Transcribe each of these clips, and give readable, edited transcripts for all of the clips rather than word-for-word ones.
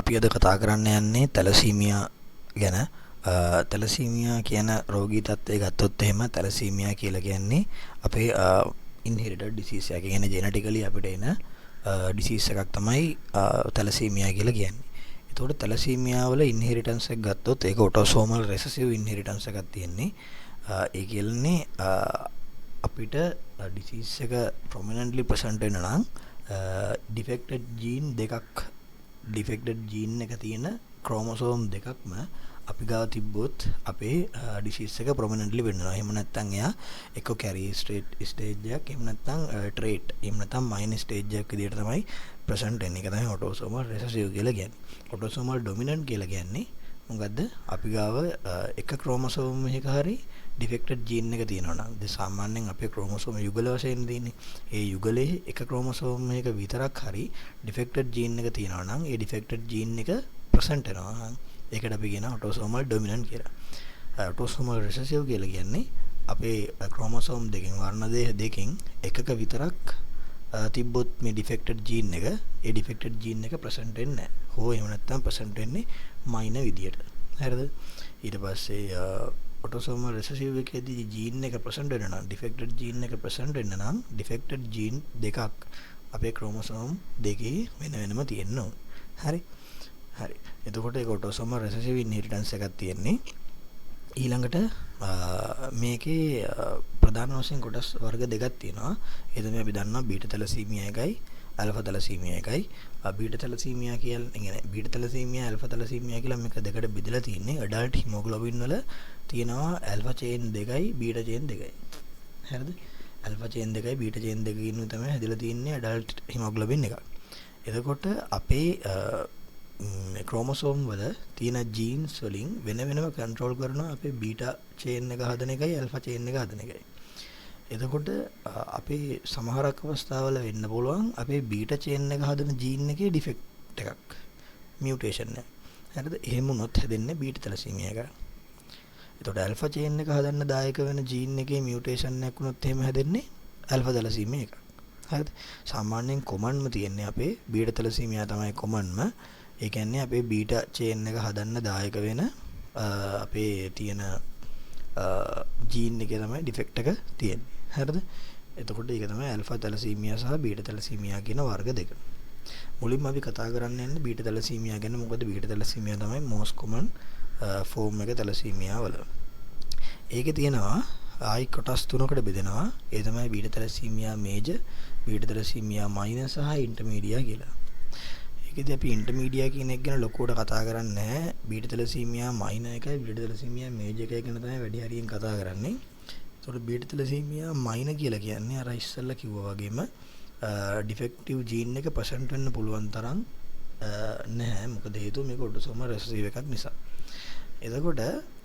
අපි අද කතා කරන්න යන්නේ තැලසීමියා ගැන. තැලසීමියා කියන රෝගී තත්ත්වය ගත්තොත් එහෙම තැලසීමියා කියලා කියන්නේ අපේ ඉන්හෙරිටඩ් ඩිසීස් එකක්. කියන්නේ ජෙනටිකලි අපිට එන ඩිසීස් එකක් තමයි තැලසීමියා කියලා කියන්නේ. එතකොට තැලසීමියා වල ඉන්හෙරිටන්ස් එක ගත්තොත් ඒක ඔටෝසෝමල් රෙසසිව් ඉන්හෙරිටන්ස් එකක් තියෙන්නේ. ඒ කියන්නේ අපිට ඩිසීස් එක ප්‍රොමිනන්ට්ලි ප්‍රසන්ට් වෙන නම් ඩිෆෙක්ටඩ් ජීන් දෙකක් ඩිෆෙක්ටඩ් ජීන් එක තියෙන ක්‍රෝමෝසෝම් දෙකක්ම අපි ගාව තිබ්බොත් අපේ ඩිසීස් එක ප්‍රොමිනන්ට්ලි වෙන්නවා. එහෙම නැත්නම් එයා එක්ක කැරි ස්ටේජ් එකක්, එහෙම නැත්නම් ට්‍රේට්, එහෙම නැත්නම් මයිනස් ස්ටේජ් එකක් විදිහට තමයි ප්‍රසන්ට් වෙන්නේ. ඒක තමයි ඔටෝසෝමල් රෙසසිව් කියලා කියන්නේ. ඔටෝසෝමල් ඩොමිනන්ට් කියලා කියන්නේ මොකද්ද? අපි ගාව එක ක්‍රෝමෝසෝම් එකක හරි ඩිෆෙක්ටඩ් ජීන් එක තියෙනවා නම් සාමාන්‍යයෙන් අපේ ක්‍රෝමෝසෝම් යුගල වශයෙන් තියෙන්නේ. ඒ යුගලේ එක ක්‍රෝමෝසෝම් එකක විතරක් හරි ඩිෆෙක්ටඩ් ජීන් එක තියෙනවා නම් ඒ ඩිෆෙක්ටඩ් ජීන් එක ප්‍රසන්ට් වෙනවා. ඒකට අපි කියනවා ඔටෝසෝමල් ඩොමිනන්ට් කියලා. ඔටෝසෝමල් රෙසසිව් කියලා කියන්නේ අපේ ක්‍රෝමෝසෝම් දෙකෙන් වර්ණ දෙකෙන් එකක විතරක් තිබ්බොත් මේ ඩිෆෙක්ටඩ් ජීන් එක ඒ ඩිෆෙක්ටඩ් ජීන් එක ප්‍රසන්ට් වෙන්නේ නැහැ. හෝ එහෙම නැත්නම් ප්‍රසන්ට් වෙන්නේ මයිනර් විදියට. හරිද? ඊට පස්සේ ඔටෝසෝමල් රෙසසිව් එකේදී ජීන් එක ප්‍රසන්ට් වෙන නම් ඩිෆෙක්ටඩ් ජීන් එක ප්‍රසන්ට් වෙන්න නම් ඩිෆෙක්ටඩ් ජීන් දෙකක් අපේ ක්‍රෝමෝසෝම් දෙකේ වෙන වෙනම තියෙන්න ඕන. හරි. එතකොට ඒක ඔටෝසෝමල් රෙසසිව් ඉන්හෙරිටන්ස් එකක් තියෙන්නේ. ඊළඟට මේකේ ප්‍රධාන වශයෙන් කොටස් වර්ග දෙකක් තියෙනවා. ඒ තමයි අපි දන්නවා බීටා තැලසීමියා එකයි ඇල්ෆා තැලසීමියා එකයි. බීටා තැලසීමියා කියන්නේ බීටා තැලසීමියා ඇල්ෆා තැලසීමියා කියලා මේක දෙකට බෙදලා තියෙන්නේ. ඇඩල්ට් හිමොග්ලොබින් වල තියෙනවා ඇල්ෆා චේන් දෙකයි බීටා චේන් දෙකයි. හරිද? ඇල්ෆා චේන් දෙකයි බීටා චේන් දෙකකින් තමයි හැදලා තියෙන්නේ ඇඩල්ට් හිමොග්ලොබින් එක. එතකොට අපේ ක්‍රෝමෝසෝම් වල තියෙන ජීන්ස් වලින් වෙන වෙනම කන්ට්‍රෝල් කරන අපේ බීටා චේන් එක හදන එකයි ඇල්ෆා චේන් එක හදන එකයි. එතකොට අපේ සමහරක් අවස්ථාවල වෙන්න පුළුවන් අපේ බීටා චේන් එක හදන ජීන් එකේ ඩිෆෙක්ට් එකක්, මියුටේෂන් එක. හරිද? එහෙම වුණොත් හැදෙන්නේ බීටා තැලසීමියා එක. එතකොට ඇල්ෆා චේන් එක හදන්න දායක වෙන ජීන් එකේ මියුටේෂන් එකක් වුණොත් එහෙම හැදෙන්නේ ඇල්ෆා තැලසීමියා එක. හරිද? සාමාන්‍යයෙන් කොමන්ම තියෙන්නේ අපේ බීටා තැලසීමියා තමයි කොමන්ම. ඒ කියන්නේ අපේ බීටා චේන් එක හදන්න දායක වෙන අපේ තියෙන ජීන් එකේ තමයි ඩිෆෙක්ට් එක තියෙන්නේ. හරිද? එතකොට ඒක තමයි ඇල්ෆා තැලසීමියා සහ බීටා තැලසීමියා කියන වර්ග දෙක. මුලින්ම අපි කතා කරන්න යන්නේ බීටා තැලසීමියා ගැන. මොකද බීටා තැලසීමියා තමයි most common ෆෝම් එක තැලසීමියා වල. ඒකේ තියෙනවා ආයි කොටස් තුනකට බෙදෙනවා. ඒ තමයි beta thalassaemia major, beta thalassaemia minor සහ ඉන්ටර්මීඩියා කියලා. ඒකදී අපි ඉන්ටර්මීඩියා කියන එක ගැන ලොකුවට කතා කරන්නේ නැහැ. බීටා තැලසීමියා මයිනර් එකයි බීටා තැලසීමියා මේජර් එකයි ගැන තමයි වැඩි හරියෙන් කතා කරන්නේ. ඒතකොට බීටා තැලසීමියා මයිනර් කියලා කියන්නේ අර ඉස්සෙල්ලා කිව්වා වගේම ඩිෆෙක්ටිව් ජීන් එක ප්‍රසන්ට් වෙන්න පුළුවන් තරම් නැහැ. මොකද හේතුව මේක ඔටෝසෝමල් රෙසසිව් එකක් නිසා. එතකොට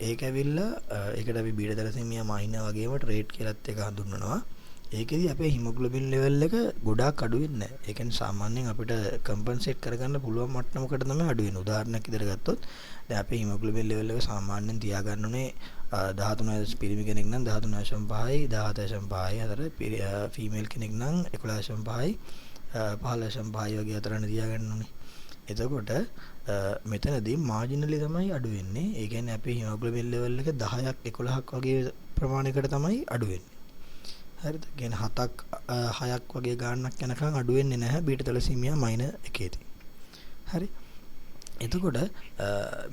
ඒක ඇවිල්ලා ඒකට අපි බීටා තැලසීමියා මයිනර් වගේම ට්‍රේට් කියලාත් එක හඳුන්වනවා. ඒකෙදි අපේ හිමොග්ලොබින් ලෙවල් එක ගොඩාක් අඩු වෙන්නේ නැහැ. ඒ කියන්නේ සාමාන්‍යයෙන් අපිට කම්පෙන්සේට් කරගන්න පුළුවන් මට්ටමකට තමයි අඩු වෙන්නේ. උදාහරණයක් විදිහට ගත්තොත් දැන් අපේ හිමොග්ලොබින් ලෙවල් එක සාමාන්‍යයෙන් තියාගන්න ඕනේ 13 පිරිමි කෙනෙක් නම් 13.5යි 17.5යි අතර, ෆීමේල් කෙනෙක් නම් 11.5යි 15.5යි වගේ අතරනේ තියාගන්න ඕනේ. එතකොට මෙතනදී මාජිනලි තමයි අඩු වෙන්නේ. ඒ කියන්නේ අපේ හිමොග්ලොබින් ලෙවල් එක 10ක් 11ක් වගේ ප්‍රමාණයකට තමයි අඩු වෙන්නේ. හරිද? කියන්නේ 7ක් 6ක් වගේ ගාණක් යනකම් අඩු වෙන්නේ නැහැ බීටා තැලසීමියා මයිනර් එකේදී. හරි? එතකොට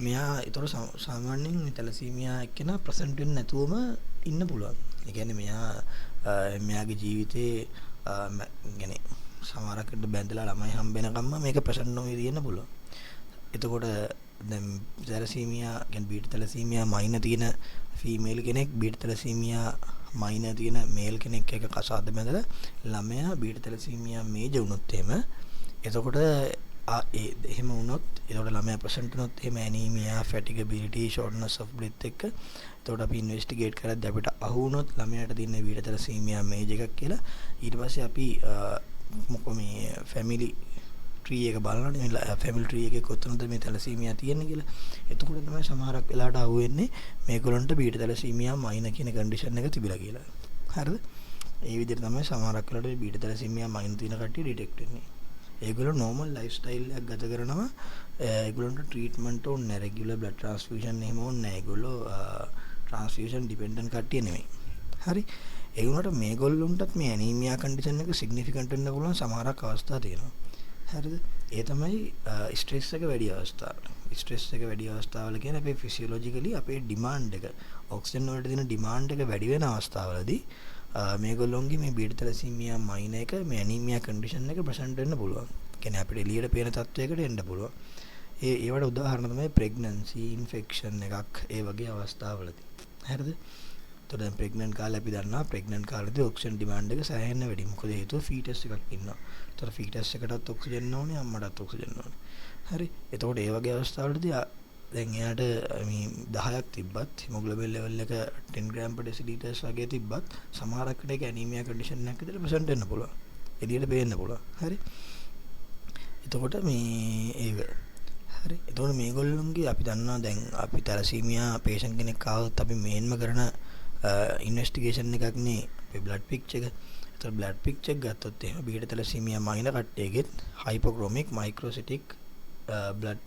මෙයා ඊතර සාමාන්‍යයෙන් මේ තැලසීමියා එක්කෙනා ප්‍රසන්ට් වෙන්නේ නැතුවම ඉන්න පුළුවන්. ඒ කියන්නේ මෙයාගේ ජීවිතේ يعني සමහරකට බැඳලා ළමයි හම්බෙනකම්ම මේක ප්‍රසන්ට් නොවී තියෙන්න පුළුවන්. එතකොට දැන් තැලසීමියා කියන්නේ බීටා තැලසීමියා මයිනර් තියෙන ෆීමේල් කෙනෙක් බීටා තැලසීමියා මයිනර් තියෙන මේල් කෙනෙක් එක කසාද බැඳලා ළමයා බීටා තැලසීමියා මේජර් වුණොත් එතකොට එහෙම වුණොත් එතකොට ළමයා ප්‍රසන්ට් වුණොත් එහෙම ඇනීමියා, ෆැටිගබිලිටි, ෂෝර්ට්නස් ඔෆ් බ්‍රීත් එක එතකොට අපි ඉන්වෙස්ටිගේට් කරද්දී අපිට අහු වුණොත් ළමයාට තියෙන බීටා තැලසීමියා මේජර් එකක් කියලා ඊට පස්සේ අපි මොකෝ මේ ෆැමිලි ට්‍රී එක බලනනේ ෆැමිලි ට්‍රී එකේ කොතනද මේ තැලසීමියා තියෙන්නේ කියලා. එතකොට තමයි සමහරක් වෙලාවට අහු වෙන්නේ මේගොල්ලන්ට බීටා තැලසීමියා මයිනර් කියන කන්ඩිෂන් එක තිබිලා කියලා. හරිද? ඒ විදිහට තමයි සමහරක් වෙලාවට බීටා තැලසීමියා මයිනර් තියෙන කට්ටිය ඩිටෙක්ට් වෙන්නේ. ඒගොල්ලෝ නෝමල් ලයිෆ් ස්ටයිල් එකක් ගත කරනවා. ඒගොල්ලන්ට ට්‍රීට්මන්ට් ඕනේ නැහැ, රෙගියුලර් බ්ලඩ් ට්‍රාන්ස්ෆියුෂන් එහෙම ඕනේ නැහැ. ඒගොල්ලෝ ට්‍රාන්ස්ෆියුෂන් ඩිපෙන්ඩන්ට් කට්ටිය නෙමෙයි. හරි. ඒ වුණාට මේගොල්ලොන්ටත් මේ ඇනීමියා කන්ඩිෂන් එක සිග්නිෆිකන්ට් වෙන්න පුළුවන් සමහරක් අවස්ථා තියෙනවා. හරිද? ඒ තමයි ස්ට්‍රෙස් එක වැඩි අවස්ථාවල. ස්ට්‍රෙස් එක වැඩි අවස්ථාවල කියන්නේ අපේ ෆිසියොලොජිකලි අපේ ඩිමාන්ඩ් එක, ඔක්සිජන් වලට දෙන ඩිමාන්ඩ් එක වැඩි වෙන අවස්ථාවලදී මේගොල්ලොන්ගේ මේ බීටා තැලසීමියා මයින් එක මේ ඇනීමියා කන්ඩිෂන් එක ප්‍රසන්ට් වෙන්න පුළුවන්. කියන්නේ අපිට එළියට පේන තත්වයකට එන්න පුළුවන්. ඒවට උදාහරණ තමයි ප්‍රෙග්නන්සි, ඉන්ෆෙක්ෂන් එකක් ඒ වගේ අවස්ථාවලදී. හරිද? එතකොට දැන් ප්‍රෙග්නන්ට් කාලේ අපි දන්නවා ප්‍රෙග්නන්ට් කාලේදී ඔක්සිජන් ඩිමාන්ඩ් එක සෑහෙන්න වැඩි. මොකද හේතුව ෆීටස් එකක් ඉන්නවා. එතකොට ෆීටස් එකටත් ඔක්සිජන් ඕනේ, අම්මටත් ඔක්සිජන් ඕනේ. හරි. එතකොට ඒ වගේ අවස්ථාවලදී දැන් එයාට මේ 10ක් තිබ්බත් හිමොග්ලොබින් ලෙවල් එක 10 ග්‍රෑම් per deciliters වගේ තිබ්බත් සමහරකට ඒක ඇනීමියා කන්ඩිෂන් එකක් විදිහට ප්‍රසන්ට් වෙන්න පුළුවන්. එළියට පේන්න පුළුවන්. හරි. එතකොට මේ ඒක හරි. එතකොට මේගොල්ලොන්ගේ අපි දන්නවා දැන් අපි තැලසීමියා පේෂන්ට් කෙනෙක් ආවොත් අපි මේන්ම කරන ඉන්වෙස්ටිගේෂන් එකක් නේ අපේ බ්ලඩ් පික්චර් එක. එතකොට බ්ලඩ් පික්චර් ගත්තොත් එහෙම බීටා තැලසීමියා මයින කට්ටියගෙත් හයිපෝක්‍රොමික් මයික්‍රොසිටික් බ්ලඩ්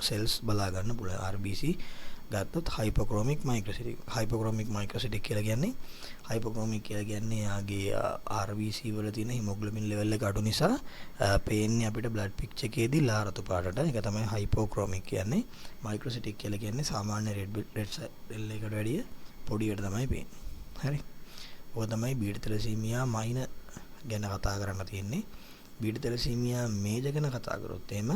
සෙල්ස් බලා ගන්න පුළුවන්. RBC ගත්තොත් හයිපෝක්‍රොමික් මයික්‍රොසිටික් කියලා කියන්නේ යාගේ RBC වල තියෙන හිමොග්ලොබින් ලෙවල් එක අඩු නිසා පේන්නේ අපිට බ්ලඩ් පික්චර් එකේදී ලා රතු පාටට. ඒක තමයි හයිපෝක්‍රොමික් කියන්නේ. මයික්‍රොසිටික් කියලා කියන්නේ සාමාන්‍ය රෙඩ් සෙල් එකට වැඩිය පොඩියට තමයි පේන්නේ. හරි. ඔය තමයි බීටා තැලසීමියා මයින ගැන කතා කරන්න තියෙන්නේ. බීටා තැලසීමියා මේජර් ගැන කතා කරොත් එහෙම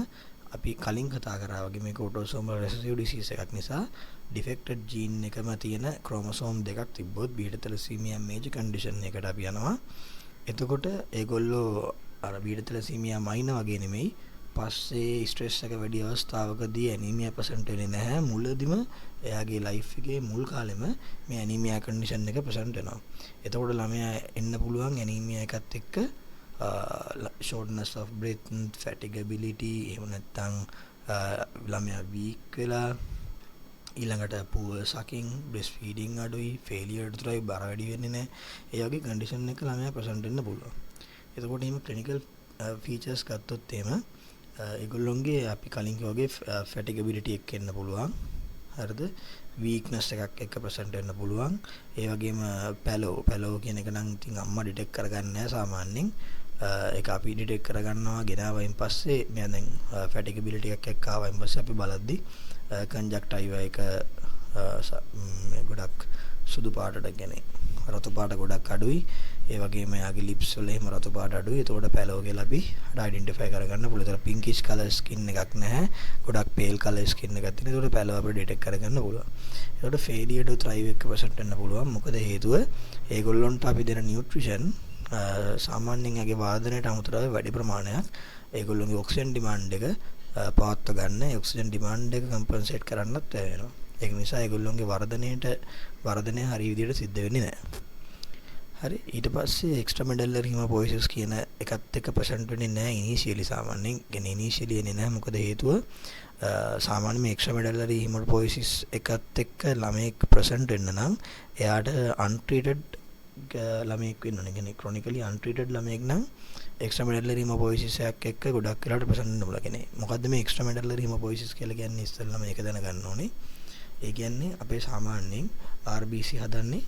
අපි කලින් කතා කරා වගේ මේක ඔටෝසෝමල් රෙසෙසිව් ඩිසීස් එකක් නිසා ඩිෆෙක්ටඩ් ජීන් එකම තියෙන ක්‍රෝමසෝම් දෙකක් තිබ්බොත් බීටා තැලසීමියා මේජර් කන්ඩිෂන් එකට අපි යනවා. එතකොට ඒගොල්ලෝ අර බීටා තැලසීමියා මයින වගේ නෙමෙයි, පස්සේ ස්ට්‍රෙස් එක වැඩි අවස්ථාවකදී ඇනීමියා ප්‍රසන්ට් වෙන්නේ නැහැ. මුලදිම එයාගේ ලයිෆ් එකේ මුල් කාලෙම මේ ඇනීමියා කන්ඩිෂන් එක ප්‍රසන්ට් වෙනවා. එතකොට ළමයා එන්න පුළුවන් ඇනීමියා එකත් එක්ක shortness of breath, fatigability, එහෙම නැත්නම් ළමයා weak වෙලා ඊළඟට poor sucking, breast feeding අඩුයි, failure to thrive බර වැඩි වෙන්නේ නැහැ. ඒ වගේ කන්ඩිෂන් එක ළමයා ප්‍රසන්ට් වෙන්න පුළුවන්. එතකොට එහෙම ක්ලිනිකල් ෆීචර්ස් ගත්තොත් එහෙම ඒගොල්ලොන්ගේ අපි කලින් කිව්වා වගේ fatigability එක එන්න පුළුවන්. හරිද? weakness එකක් එක්ක ප්‍රසන්ට් වෙන්න පුළුවන්. ඒ වගේම පැලෝ කියන එක නම් ඉතින් අම්මා ඩිටෙක්ට් කරගන්නේ නැහැ සාමාන්‍යයෙන්. ඒක අපි ඩිටෙක්ට් කරගන්නවා ගෙනාවයින් පස්සේ මෙයා දැන් fatigability එකක් එක්ක ආවයින් පස්සේ අපි බලද්දි conjunctiva එක ගොඩක් සුදු පාටට කියන්නේ රතු පාට ගොඩක් අඩුයි. ඒ වගේම යාගේ lips වල එහෙම රතු පාට අඩුයි. ඒතකොට පැලෝ කියලා අපි identify කරගන්න පුළුවන්. ඒතර pinkish color skin එකක් නැහැ. ගොඩක් pale color skin එකක් තියෙන. ඒතකොට පැලෝ අපිට detect කරගන්න පුළුවන්. ඒතකොට failure to thrive එක percent වෙන්න පුළුවන්. මොකද හේතුව ඒගොල්ලොන්ට අපි දෙන nutrition සාමාන්‍යයෙන් යාගේ වාදනයට අමතරව වැඩි ප්‍රමාණයක් ඒගොල්ලොන්ගේ ඔක්සිජන් ඩිමාන්ඩ් එක පවත්වා ගන්න. ඒ ඔක්සිජන් ඩිමාන්ඩ් එක කම්පෙන්සේට් කරන්නත් වෙනවා. ඒක නිසා ඒගොල්ලොන්ගේ වර්ධනය හරි විදිහට සිද්ධ වෙන්නේ නැහැ. හරි. ඊට පස්සේ එක්ස්ට්‍රාමෙඩලරි හිමොපොයිසිස් කියන එකත් එක්ක ප්‍රසන්ට් වෙන්නේ නැහැ ඉනිෂියලි සාමාන්‍යයෙන්. කියන්නේ ඉනිෂියලි එන්නේ නැහැ. මොකද හේතුව සාමාන්‍යයෙන් මේ එක්ස්ට්‍රාමෙඩලරි හිමොපොයිසිස් එකත් එක්ක ළමයෙක් ප්‍රසන්ට් වෙන්න නම් එයාට untreated ළමයෙක් වෙන්න ඕනේ. කියන්නේ chronically untreated ළමයෙක් නම් එක්ස්ට්‍රාමෙඩලරි හිමොපොයිසිස් එකක් එක්ක ගොඩක් වෙලාවට ප්‍රසන්ට් වෙන්න පුළුවන්. කියන්නේ මොකද්ද මේ එක්ස්ට්‍රාමෙඩලරි හිමොපොයිසිස් කියලා කියන්නේ? ඉස්සෙල්ලාම මේක දැනගන්න ඕනේ. ඒ කියන්නේ අපේ සාමාන්‍යයෙන් RBC හදන්නේ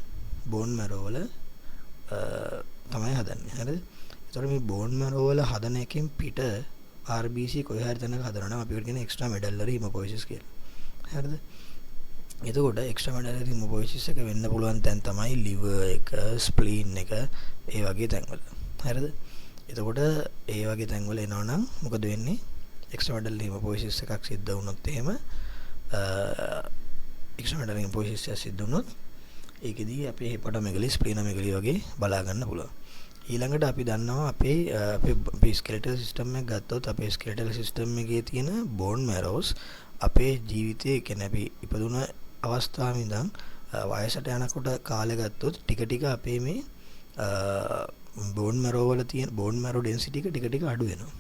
බෝන් මැරෝ වල තමයි හදන්නේ. හරිද? ඒතකොට මේ බෝන් මැරෝ වල හදන එකෙන් පිට RBC කොහේ හරි තැනක හදනවා නම් අපි ඒකට කියන එක්ස්ට්‍රාමෙඩලරි හිමොපොයිසිස් කියලා. හරිද? එතකොට එක්ස්ට්‍රාමෙඩලරි හිමොපොයිසිස් එක වෙන්න පුළුවන් තැන් තමයි liver එක, spleen එක, ඒ වගේ තැන්වල. හරිද? එතකොට ඒ වගේ තැන්වල එනවනම් මොකද වෙන්නේ? එක්ස්ට්‍රාමෙඩලරි හිමොපොයිසිස් එකක් සිද්ධ වුණොත් එහෙම එක්ස්ට්‍රාමෙඩලරි හිමොපොයිසිස් එක සිද්ධ වුණොත් ඒකෙදී අපේ හෙපටොමෙගලි, ස්ප්ලීනොමෙගලි වගේ බලා ගන්න පුළුවන්. ඊළඟට අපි දන්නවා අපේ ස්කෙලටල් සිස්ටම් එක ගත්තොත් අපේ ස්කෙලටල් සිස්ටම් එකේ තියෙන බෝන් මැරෝස් අපේ ජීවිතයේ කියන්නේ අපි ඉපදුන අවස්ථාවේ ඉඳන් වයසට යනකොට කාලය ගත්තොත් ටික ටික අපේ මේ බෝන් මැරෝ වල තියෙන බෝන් මැරෝ ඩෙන්සිටි එක ටික ටික අඩු වෙනවා.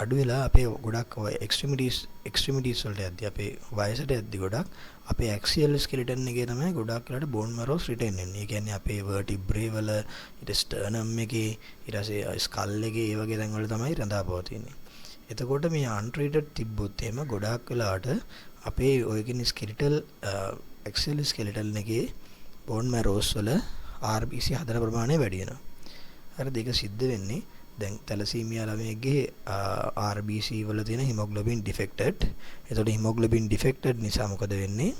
අඩු වෙලා අපේ ගොඩක් එක්ස්ට්‍රීමිටීස් වලට යද්දී අපේ වයසට යද්දී ගොඩක් අපේ ඇක්සියල් ස්කෙලිටන් එකේ තමයි ගොඩක් වෙලාට බෝන් මැරෝස් රිටේන් වෙන්නේ. ඒ කියන්නේ අපේ වර්ටිබ්‍රේ වල ඊට ස්ටර්නම් එකේ ඊට පස්සේ ස්කල් එකේ ඒ වගේ තැන් වල තමයි රඳාපවතින්නේ. එතකොට මේ අන්ට්‍රීටඩ් තිබ්බොත් එහෙම ගොඩාක් වෙලාවට අපේ ඔය කියන ස්කෙලිටල් ඇක්සියල් ස්කෙලිටල් එකේ බෝන් මැරෝස් වල RBC හදන ප්‍රමාණය වැඩි වෙනවා. හරි දෙක සිද්ධ වෙන්නේ දැන් තැලසීමියා ළමයෙක්ගේ RBC වල තියෙන හිමොග්ලොබින් ඩිෆෙක්ටඩ්. එතකොට හිමොග්ලොබින් ඩිෆෙක්ටඩ් නිසා මොකද වෙන්නේ?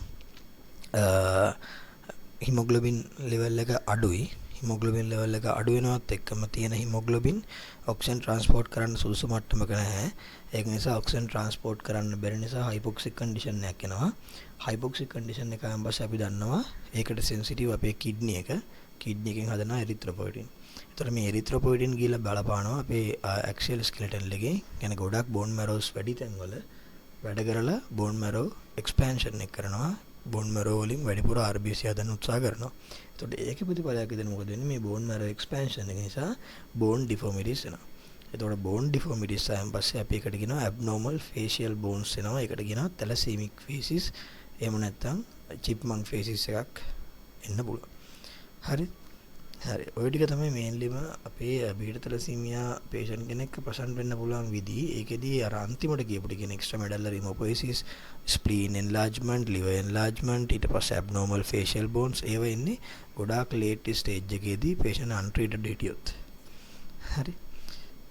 හිමොග්ලොබින් ලෙවල් එක අඩුයි. හිමොග්ලොබින් ලෙවල් එක අඩු වෙනවත් එක්කම තියෙන හිමොග්ලොබින් ඔක්සිජන් ට්‍රාන්ස්පෝර්ට් කරන්න සුදුසු මට්ටමක නැහැ. ඒක නිසා ඔක්සිජන් ට්‍රාන්ස්පෝර්ට් කරන්න බැරි නිසා හයිපොක්සික් කන්ඩිෂන් එකක් එනවා. හයිපොක්සික් කන්ඩිෂන් එක ආවම පස්සේ අපි දන්නවා ඒකට සෙන්සිටිව් අපේ කිඩ්නි එක. කිඩ්නි එකෙන් හදනවා එරිත්‍රොපොයිටින්. එතකොට මේ එරිත්‍රොපොයිටින් ගිහලා බලපානවා අපේ ඇක්සියල් ස්කෙලටන් එකේ. කියන්නේ ගොඩක් බෝන් මැරෝස් වැඩි තැන්වල වැඩ කරලා බෝන් මැරෝ එක්ස්පැන්ෂන් එක කරනවා. බෝන් මැරෝ වලින් වැඩිපුර RBC හදන්න උත්සාහ කරනවා. එතකොට ඒකේ ප්‍රතිඵලයක් විදිහට මොකද වෙන්නේ? මේ බෝන් මැරෝ එක්ස්පැන්ෂන් එක නිසා බෝන් ඩිෆෝමිටිස් එනවා. එතකොට බෝන් ඩිෆෝමිටිස් ආයන් පස්සේ අපි එකට කියනවා ඇබ්නෝමල් ෆේෂියල් බෝන්ස් එනවා. ඒකට කියනවා තැලසීමික් ෆේසිස්. එහෙම නැත්නම් චිප්මන්ක් ෆේසිස් එකක් එන්න පුළුවන්. හරි. හරි. ඔය ටික තමයි මේන්ලිම අපේ බීටා තැලසීමියා පේෂන්ට් කෙනෙක් ප්‍රසන්ට් වෙන්න පුළුවන් විදි. ඒකෙදී අර අන්තිමට කියපු ටික එක්ස්ට්‍රාමෙඩලරි මොපොයිසිස්, ස්ප්ලීන් එන්ලාර්ජ්මන්ට්, ලිවර් එන්ලාර්ජ්මන්ට්, ඊට පස්සේ ඇබ්නෝමල් ෆේෂියල් බෝන්ස් ඒව එන්නේ ගොඩාක් ලේට් ස්ටේජ් එකේදී පේෂන්ට් අන්ට්‍රීටඩ් හිටියොත්. හරි.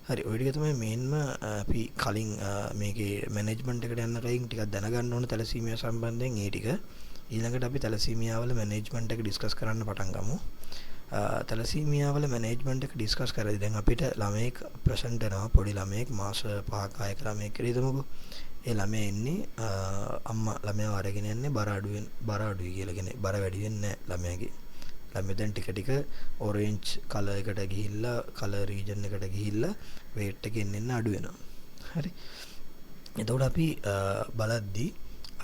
හරි. ඔය ටික තමයි මේන්ම අපි කලින් මේකේ මැනේජ්මන්ට් එකට යන්න කලින් ටිකක් දැනගන්න ඕන තැලසීමියා සම්බන්ධයෙන් ඒ ටික. ඊළඟට අපි තැලසීමියා වල මැනේජ්මන්ට් එක ඩිස්කස් කරන්න පටන් ගමු. තැලසීමියා වල මැනේජ්මන්ට් එක ඩිස්කස් කරද්දී දැන් අපිට ළමයෙක් ප්‍රසන්ට් වෙනවා පොඩි ළමයෙක් මාස 5ක 6ක ළමයෙක් කියලා හිතමුකෝ. ඒ ළමයා ඉන්නේ අම්මා ළමයාව අරගෙන යන්නේ බර අඩුයි කියලා කියන්නේ බර වැඩි වෙන්නේ නැහැ ළමයාගේ. ළමයා දැන් ටික ටික ඔරෙන්ජ් කලර් එකට ගිහිල්ලා කලර් රීජන් එකට ගිහිල්ලා weight එක එන්න අඩු වෙනවා. හරි. එතකොට අපි බලද්දී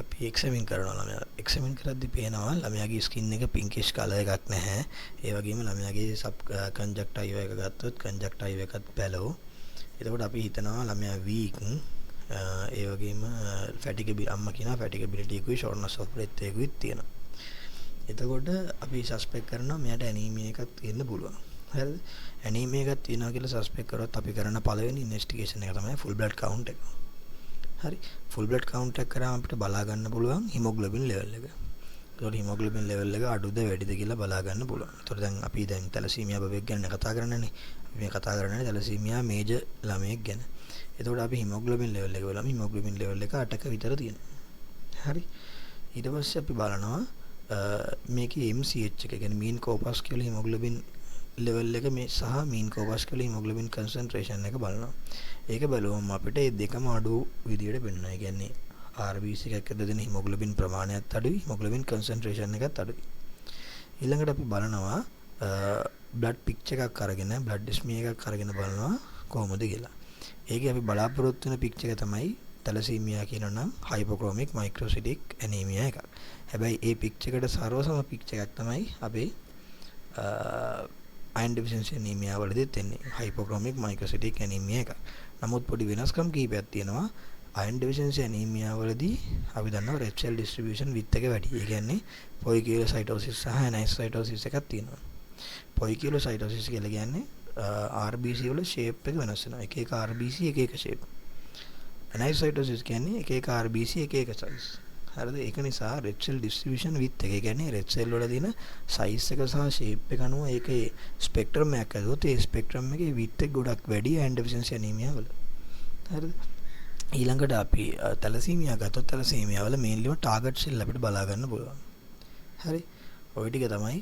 අපි එක්සැමින් කරනවා ළමයා. එක්සැමින් කරද්දී පේනවා ළමයාගේ ස්කින් එක පින්කිෂ් කලර් එකක් නැහැ. ඒ වගේම ළමයාගේ සබ් කන්ජක්ටිව් එක ගත්තොත් කන්ජක්ටිව් එකත් පැලෝ. එතකොට අපි හිතනවා ළමයා වීක්. ඒ වගේම ෆැටිගබිලිටි අම්මා කියනවා ෆැටිගබිලිටි එකකුයි ෂෝර්ට්නස් ඔෆ් බ්‍රෙත් එකකුයි තියෙනවා. එතකොට අපි සස්පෙක්ට් කරනවා මෙයාට ඇනීමියා එකක් තියෙන්න පුළුවන්. හරිද? ඇනීමියා එකක් තියෙනවා කියලා සස්පෙක්ට් කරොත් අපි කරන පළවෙනි ඉන්වෙස්ටිගේෂන් එක තමයි ෆුල් බ්ලඩ් කවුන්ට් එක. හරි. ෆුල් බ්ලඩ් කවුන්ට් එක කරාම අපිට බලා ගන්න පුළුවන් හිමොග්ලොබින් ලෙවල් එක. ඒතකොට හිමොග්ලොබින් ලෙවල් එක අඩුද වැඩිද කියලා බලා ගන්න පුළුවන්. ඒතකොට දැන් අපි දැන් තැලසීමියා බබෙක් ගැන කතා කරන්නනේ. අපි මේ කතා කරන්නේ තැලසීමියා මේජර් ළමයෙක් ගැන. එතකොට අපි හිමොග්ලොබින් ලෙවල් එක බලමු. හිමොග්ලොබින් ලෙවල් එක 8ක විතර තියෙනවා. හරි. ඊට පස්සේ අපි බලනවා මේකේ MCH එක කියන්නේ මීන් කෝපස්කියුලර් හිමොග්ලොබින් ලෙවල් එක මේ සහ මීන් කෝපස්කියුලර් හිමොග්ලොබින් කන්සන්ට්‍රේෂන් එක බලනවා. ඒක බලුවම අපිට මේ දෙකම අඩු විදියට පෙන්වනවා. ඒ කියන්නේ RBC එකක දෙන හිමොග්ලොබින් ප්‍රමාණයත් අඩුයි, හිමොග්ලොබින් කන්සන්ට්‍රේෂන් එකත් අඩුයි. ඊළඟට අපි බලනවා බ්ලඩ් පික්චර් එකක් අරගෙන බ්ලඩ් ස්මියර් එකක් අරගෙන බලනවා කොහොමද කියලා. ඒකේ අපි බලාපොරොත්තු වෙන පික්චර් එක තමයි තැලසීමියා කියනවා නම් හයිපොක්‍රොමික් මයික්‍රොසිටික් ඇනීමියා එකක්. හැබැයි ඒ පික්චර් එකට සර්වසම පික්චර් එකක් තමයි අපේ අයන් ඩෙෆිෂන්සි ඇනීමියා වලදීත් එන්නේ. හයිපොක්‍රොමික් මයික්‍රොසිටික් ඇනීමියා එකක්. නමුත් පොඩි වෙනස්කම් කීපයක් තියෙනවා. අයන් ඩෙෆිෂන්සි ඇනීමියා වලදී අපි දන්නවා රෙඩ් සෙල් ඩිස්ට්‍රිබියුෂන් විත් එක වැඩි. ඒ කියන්නේ පොයිකියුලෝසයිටෝසිස් සහ ඇනයිසයිටෝසිස් එකක් තියෙනවා. පොයිකියුලෝසයිටෝසිස් කියලා කියන්නේ RBC වල ෂේප් එක වෙනස් වෙනවා. එක එක RBC එක එක ෂේප්. ඇනයිසයිටෝසිස් කියන්නේ එක එක RBC එක එක සයිස්. හරිද? ඒක නිසා රෙඩ් සෙල් ඩිස්ට්‍රිබියුෂන් විත් එක. ඒ කියන්නේ රෙඩ් සෙල් වල තියෙන සයිස් එක සහ ෂේප් එක අනුව ඒකේ ස්පෙක්ට්‍රම් එකක් ඇදුවොත් ඒ ස්පෙක්ට්‍රම් එකේ විත් එක ගොඩක් වැඩි අයන් ඩෙෆිෂන්සි ඇනීමියා වල. හරිද? ඊළඟට අපි තැලසීමියා ගත්තොත් තැලසීමියා වල මේන්ලිම ටාගට් සෙල් අපිට බලා ගන්න පුළුවන්. හරි. ওই ටික තමයි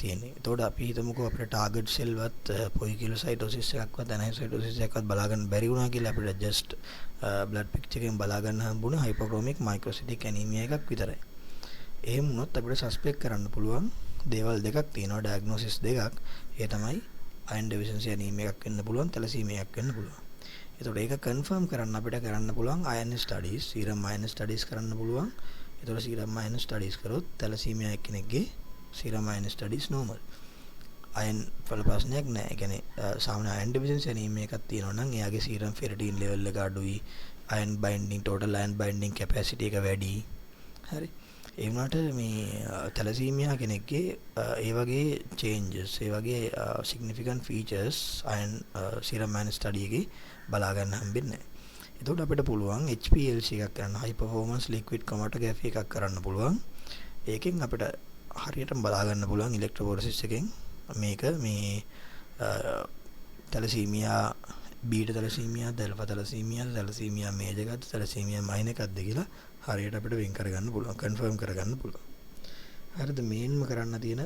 තියෙන්නේ. එතකොට අපි හිතමුකෝ අපිට ටාගට් සෙල් වත් පොයිකියුලෝසයිටෝසිස් එකක්වත් ඇනයිසයිටෝසිස් එකක්වත් බලා ගන්න බැරි වුණා කියලා අපිට ජස්ට් බ්ලඩ් පික්චර් එකෙන් බලා ගන්න හම්බුණා හයිපොක්‍රොමික් මයික්‍රොසිටික් ඇනීමියා එකක් විතරයි. එහෙම වුණොත් අපිට සස්පෙක්ට් කරන්න පුළුවන් දේවල් දෙකක් තියෙනවා, ඩයග්නොසිස් දෙකක්. ඒ තමයි අයන් ඩෙෆිෂන්සි ඇනීමියා එකක් වෙන්න පුළුවන්, තැලසීමියා එකක් වෙන්න පුළුවන්. එතකොට ඒක කන්ෆර්ම් කරන්න අපිට කරන්න පුළුවන් අයන් ස්ටඩීස්, සීරම් අයන් ස්ටඩීස් කරන්න පුළුවන්. එතකොට සීරම් අයන් ස්ටඩීස් කරොත් තැලසීමියා එක්කෙනෙක්ගේ සීරම් අයන් ස්ටඩීස් නෝමල්. අයන් වල ප්‍රශ්නයක් නැහැ. ඒ කියන්නේ සාමාන්‍ය අයන් ඩෙෆිෂන්සි ඇනීමියා එකක් තියෙනවා නම් එයාගේ සීරම් ෆෙරිටින් ලෙවල් එක අඩුයි, අයන් බයින්ඩින් ටෝටල් අයන් බයින්ඩින් කැපැසිටි එක වැඩි. හරි. ඒ වුණාට මේ තැලසීමියා කෙනෙක්ගේ ඒ වගේ චේන්ජස්, ඒ වගේ සිග්නිෆිකන්ට් ෆීචර්ස් අයන් සීරම් අයන් ස්ටඩි එකේ බලා ගන්න හම්බෙන්නේ නැහැ. එතකොට අපිට පුළුවන් HPLC එකක් කරන්න, high performance liquid chromatography එකක් කරන්න පුළුවන්. ඒකෙන් අපිට හරියටම බලා ගන්න පුළුවන් ඉලෙක්ට්‍රොෆෝරෙසිස් එකෙන් මේක මේ thalassaemia beta thalassaemia, alpha thalassaemia, thalassaemia major එකක්ද, තැලසීමියා මයිනර් එකක්ද කියලා හරියට අපිට වෙන් කරගන්න පුළුවන්, කන්ෆර්ම් කරගන්න පුළුවන්. හරිද? මේන්ම කරන්න තියෙන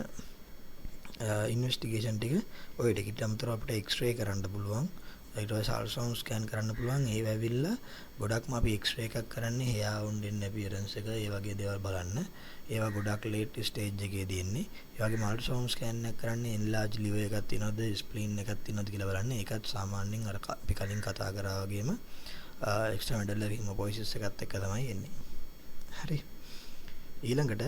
ඉන්වෙස්ටිගේෂන් ටික ඔය ටිකට අමතරව අපිට එක්ස්රේ කරන්න පුළුවන්. ඊට පස්සේ අල්ට්‍රාසවුන්ඩ් ස්කෑන් කරන්න පුළුවන්. ඒව ඇවිල්ලා ගොඩක්ම අපි එක්ස්රේ එකක් කරන්නේ hair wound in appearance එක, ඒ වගේ දේවල් බලන්න. ඒවා ගොඩක් ලේට් ස්ටේජ් එකේදී එන්නේ. ඒ වගේම අල්ට්‍රාසවුන්ඩ් ස්කෑන් එකක් කරන්නේ enlarged liver එකක් තියෙනවද, ස්ප්ලීන් එකක් තියෙනවද කියලා බලන්න. ඒකත් සාමාන්‍යයෙන් අර අපි කලින් කතා කරා වගේම extramedullary hematopoiesis එකත් එක්ක තමයි එන්නේ. හරි. ඊළඟට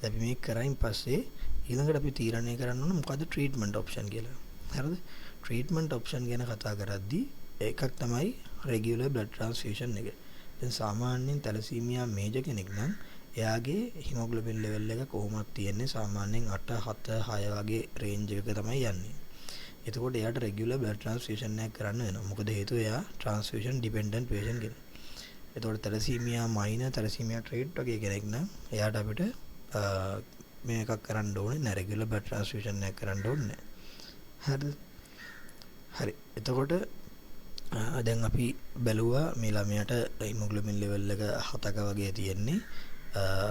අපි මේක කරයින් පස්සේ ඊළඟට අපි තීරණය කරන්න ඕන මොකද්ද ට්‍රීට්මන්ට් ඔප්ෂන් කියලා. හරිද? ට්‍රීට්මන්ට් ඔප්ෂන් ගැන කතා කරද්දී එකක් තමයි රෙගියුලර් බ්ලඩ් ට්‍රාන්ස්ෆියුෂන් එක. දැන් සාමාන්‍යයෙන් තැලසීමියා මේජර් කෙනෙක් නම් එයාගේ හිමොග්ලොබින් ලෙවල් එක කොහොමද තියෙන්නේ? සාමාන්‍යයෙන් 8 7 6 වගේ රේන්ජ් එකක තමයි යන්නේ. එතකොට එයාට රෙගියුලර් බ්ලඩ් ට්‍රාන්ස්ෆියුෂන් එකක් කරන්න වෙනවා. මොකද හේතුව එයා ට්‍රාන්ස්ෆියුෂන් ඩිපෙන්ඩන්ට් පේෂන්ට් කෙනෙක්. එතකොට තැලසීමියා මයිනර්, තැලසීමියා ට්‍රේට් වගේ කෙනෙක් නම් එයාට අපිට මේකක් කරන්න ඕනේ නැහැ. රෙගියුලර් බ්ලඩ් ට්‍රාන්ස්ෆියුෂන් එකක් කරන්න ඕනේ නැහැ. හරිද? හරි. එතකොට දැන් අපි බැලුවා මේ ළමයාට හිමොග්ලොබින් ලෙවල් එක 7ක වගේ තියෙන්නේ.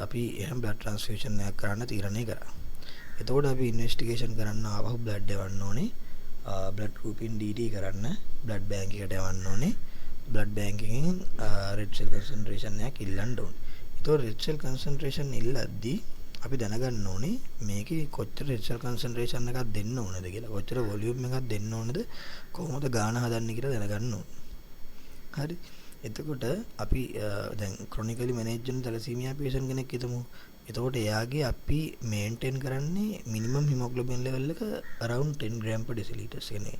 අපි එහෙනම් බ්ලඩ් ට්‍රාන්ස්ෆියුෂන් එකක් කරන්න තීරණය කරා. එතකොට අපි ඉන්වෙස්ටිගේෂන් කරන්න ආවහු බ්ලඩ් එවන්න ඕනේ. බ්ලඩ් ගෲපින් DT කරන්න බ්ලඩ් බැංක් එකට යවන්න ඕනේ. බ්ලඩ් බැංක් එකෙන් රෙඩ් සෙල් කන්සන්ට්‍රේෂන් එකක් ඉල්ලන්න ඕනේ. එතකොට රෙඩ් සෙල් කන්සන්ට්‍රේෂන් ඉල්ලද්දී අපි දැනගන්න ඕනේ මේකේ කොච්චර රෙඩ් සෙල් කන්සන්ට්‍රේෂන් එකක් දෙන්න ඕනද කියලා. කොච්චර වොලියුම් එකක් දෙන්න ඕනද, කොහොමද ගාන හදන්නේ කියලා දැනගන්න ඕනේ. හරි. එතකොට අපි දැන් ක්‍රොනිකලි මැනේජ් වෙන තැලසීමියා පේෂන්ට් කෙනෙක් හිතමු. එතකොට එයාගේ අපි මේන්ටේන් කරන්නේ මිනිමම් හිමොග්ලොබින් ලෙවල් එක around 10 gram per deciliters කියන්නේ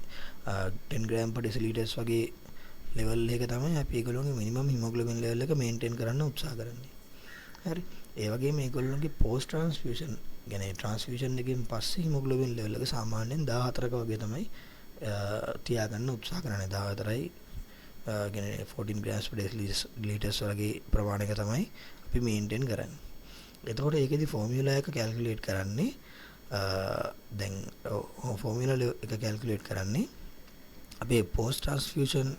10 gram per deciliters වගේ ලෙවල් එක තමයි අපි ඒගොල්ලෝගේ මිනිමම් හිමොග්ලොබින් ලෙවල් එක මේන්ටේන් කරන්න උත්සාහ කරන්නේ. හරි. ඒ වගේම මේගොල්ලෝගේ පෝස්ට් ට්‍රාන්ස්ෆියුෂන් කියන්නේ ට්‍රාන්ස්ෆියුෂන් එකෙන් පස්සේ හිමොග්ලොබින් ලෙවල් එක සාමාන්‍යයෙන් 14ක වගේ තමයි තියාගන්න උත්සාහ කරන්නේ. 14යි කියන්නේ 14 grams per deciliters වගේ ප්‍රමාණයක තමයි අපි මේන්ටේන් කරන්නේ. එතකොට ඒකෙදි ෆෝමියුලා එක කැල්කියුලේට් කරන්නේ දැන් ෆෝමියුලා එක කැල්කියුලේට් කරන්නේ අපි පෝස්ට් ට්‍රාන්ස්ෆියුෂන්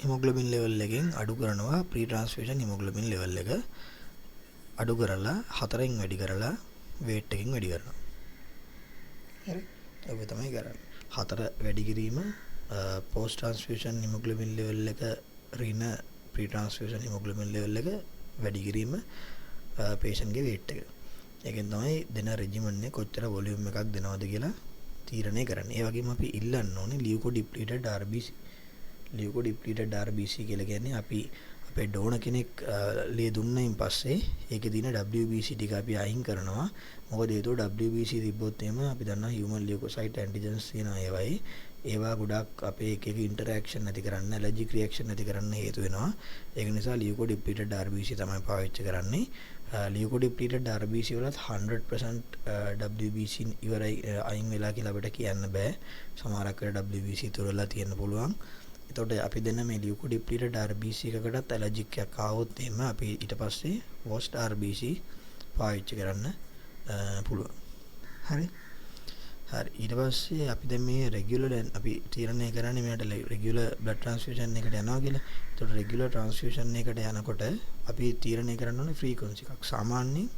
හිමොග්ලොබින් ලෙවල් එකෙන් අඩු කරනවා ප්‍රී ට්‍රාන්ස්ෆියුෂන් හිමොග්ලොබින් ලෙවල් එක අඩු කරලා 4න් වැඩි කරලා weight එකකින් වැඩි කරනවා. හරි. ඒක තමයි කරන්නේ. 4 වැඩි කිරීම post transfusion hemoglobin level එක රින pre transfusion hemoglobin level එක වැඩි කිරීම patient ගේ weight එක. ඒකෙන් තමයි දෙන regimen එක කොච්චර volume එකක් දෙනවද කියලා තීරණය කරන්නේ. ඒ වගේම අපි ඉල්ලන්න ඕනේ leukodepleted RBC. leukodepleted RBC කියලා කියන්නේ අපි අපේ ඩෝන කෙනෙක් ලේ දුන්නයින් පස්සේ ඒකේ තියෙන WBC ටික අපි අයින් කරනවා. මොකද ඒක WBC තිබ්බොත් එහෙම අපි දන්නවා human leukocyte antigens කියන ඒවායි ඒවා ගොඩක් අපේ එක එක ඉන්ටරැක්ෂන් නැති කරන්න, ඇලර්ජික් රියැක්ෂන් නැති කරන්න හේතු වෙනවා. ඒක නිසා leukodepleted RBC තමයි පාවිච්චි කරන්නේ. leukodepleted RBC වලත් 100% WBC ඉවරයි අයින් වෙලා කියලා අපිට කියන්න බෑ. සමහරක් වෙලාවට WBC තුරලා තියෙන්න පුළුවන්. එතකොට අපි දෙන්න මේ leukodepleted RBC එකකටත් ඇලර්ජික් එකක් ආවොත් එහෙම අපි ඊට පස්සේ washed RBC පාවිච්චි කරන්න පුළුවන්. හරි. හරි. ඊට පස්සේ අපි දැන් මේ රෙගියුලර් දැන් අපි තීරණය කරන්නේ මෙයාට රෙගියුලර් බ්ලඩ් ට්‍රාන්ස්ෆියුෂන් එකට යනවා කියලා. එතකොට රෙගියුලර් ට්‍රාන්ස්ෆියුෂන් එකට යනකොට අපි තීරණය කරන්න ඕනේ ෆ්‍රීකවන්සි එකක්. සාමාන්‍යයෙන්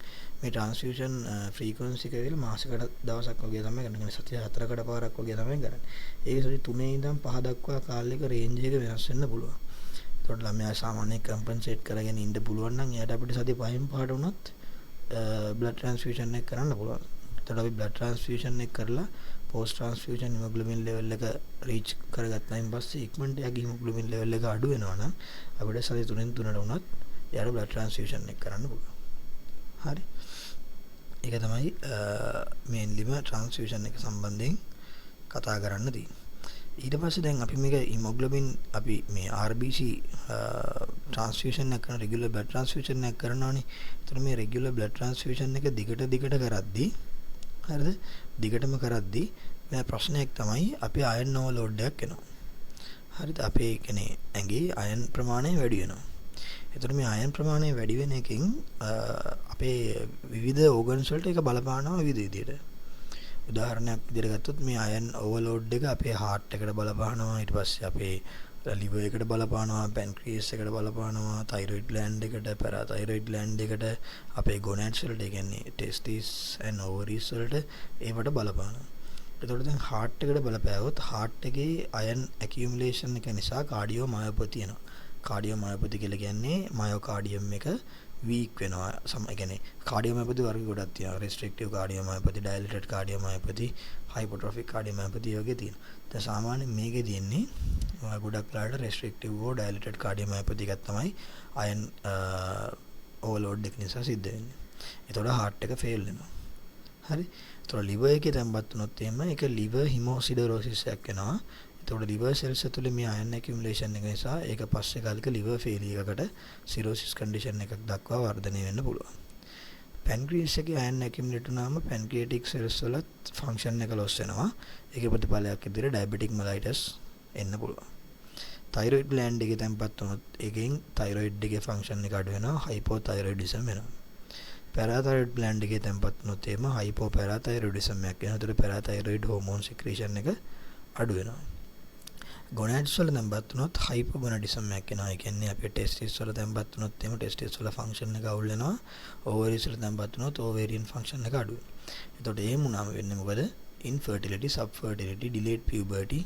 මේ ට්‍රාන්ස්ෆියුෂන් ෆ්‍රීකවන්සි එක වෙල මාසෙකට දවසක් වගේ තමයි ගන්න. සතිය 4කට පාරක් වගේ තමයි කරන්නේ. ඒක සති 3 ඉඳන් 5 දක්වා කාලයක රේන්ජ් එක වෙනස් වෙන්න පුළුවන්. එතකොට ළමයා සාමාන්‍යයෙන් කම්පෙන්සේට් කරගෙන ඉන්න පුළුවන් නම් එයාට අපිට සති 5න් 5ට වුණත් බ්ලඩ් ට්‍රාන්ස්ෆියුෂන් එක කරන්න පුළුවන්. එතකොට අපි බ්ලඩ් ට්‍රාන්ස්ෆියුෂන් එක කරලා post transfusion hemoglobin level එක reach කරගත්තායින් පස්සේ ඉක්මනට යාගේ hemoglobin level එක අඩු වෙනවා නම් අපිට සති 3න් 3ට වුණත් යාර බ්ලඩ් ට්‍රාන්ස්ෆියුෂන් එක කරන්න පුළුවන්. හරි. ඒක තමයි මේන්ලිම ට්‍රාන්ස්ෆියුෂන් එක සම්බන්ධයෙන් කතා කරන්න තියෙන්නේ. ඊට පස්සේ දැන් අපි මේක hemoglobin අපි මේ RBC ට්‍රාන්ස්ෆියුෂන් එක කරන regular blood transfusion එක කරනවානේ. ඒතර මේ regular blood transfusion එක දිගට කරද්දී හරිද? දිගටම කරද්දී මේ ප්‍රශ්නයක් තමයි අපි iron overload එකක් එනවා. හරිද? අපේ කියන්නේ ඇඟේ අයන් ප්‍රමාණය වැඩි වෙනවා. එතකොට මේ අයන් ප්‍රමාණය වැඩි වෙන එකෙන් අපේ විවිධ ඕගන්ස් වලට ඒක බලපානවා විවිධ විදිහට. උදාහරණයක් විදිහට ගත්තොත් මේ අයන් ඕවර්ලෝඩ් එක අපේ හાર્ට් එකට බලපානවා, ඊට පස්සේ අපේ ලිවර් එකට බලපානවා, පැන්ක්‍රියස් එකට බලපානවා, තයිරොයිඩ් ග්ලෑන්ඩ් එකට, පැරාතයිරොයිඩ් ග්ලෑන්ඩ් එකට, අපේ ගොනැඩ්ස් වලට, ඒ කියන්නේ ටෙස්ටිස් ඇන්ඩ් ඕවරීස් වලට ඒවට බලපානවා. එතකොට දැන් හાર્ට් එකට බලපෑවොත් හાર્ට් එකේ අයන් ඇකියුමුලේෂන් එක නිසා කාඩියෝ මයොපති එනවා. කාඩියෝ මයොපති කියලා කියන්නේ මයෝකාඩියම් එක වීක් වෙනවා. ඒ කියන්නේ කාඩියෝ මයොපති වර්ග ගොඩක් තියෙනවා. රෙස්ට්‍රික්ටිව් කාඩියෝ මයොපති, ඩයලේටඩ් කාඩියෝ මයොපති, හයිපර්ට්‍රොෆික් කාඩියෝ මයොපති වගේ තියෙනවා. දැන් සාමාන්‍යයෙන් මේකේ තියෙන්නේ ගොඩක් ලාට රෙස්ට්‍රික්ටිව් හෝ ඩයලේටඩ් කාඩියෝ මයොපති එකක් තමයි අයන් ඕවර්ලෝඩ් එක නිසා සිද්ධ වෙන්නේ. එතකොට හાર્ට් එක ෆේල් වෙනවා. හරි. එතකොට liver එකේ තැම්පත් වුණොත් එහෙම ඒක liver hemosidrosis එකක් වෙනවා. එතකොට liver cells ඇතුලේ මේ iron accumulation එක නිසා ඒක පස්සේ කාලෙක liver failure එකකට cirrhosis condition එකක් දක්වා වර්ධනය වෙන්න පුළුවන්. pancreas එකේ iron accumulate වුණාම pancreatic cells වල function එක loss වෙනවා. ඒකේ ප්‍රතිඵලයක් විදිහට diabetic mellitus එන්න පුළුවන්. thyroid gland එකේ තැම්පත් වුණොත් ඒකෙන් thyroid එකේ function එක අඩු වෙනවා, hypothyroidism වෙනවා. parathyroid gland එකේ තැම්පත් වුණොත් එහෙම hypoparathyroidism එකක් වෙනවා. ඒතර parathyroid hormone secretion එක අඩු වෙනවා. gonads වල තැම්පත් වුණොත් hypogonadism එකක් වෙනවා. ඒ කියන්නේ අපේ testis වල තැම්පත් වුණොත් එහෙම testis වල function එක අවුල් වෙනවා. ovaries වල තැම්පත් වුණොත් ovarian function එක අඩු වෙනවා. එතකොට එහෙම වුණාම වෙන්නේ මොකද? infertility, subfertility, delayed puberty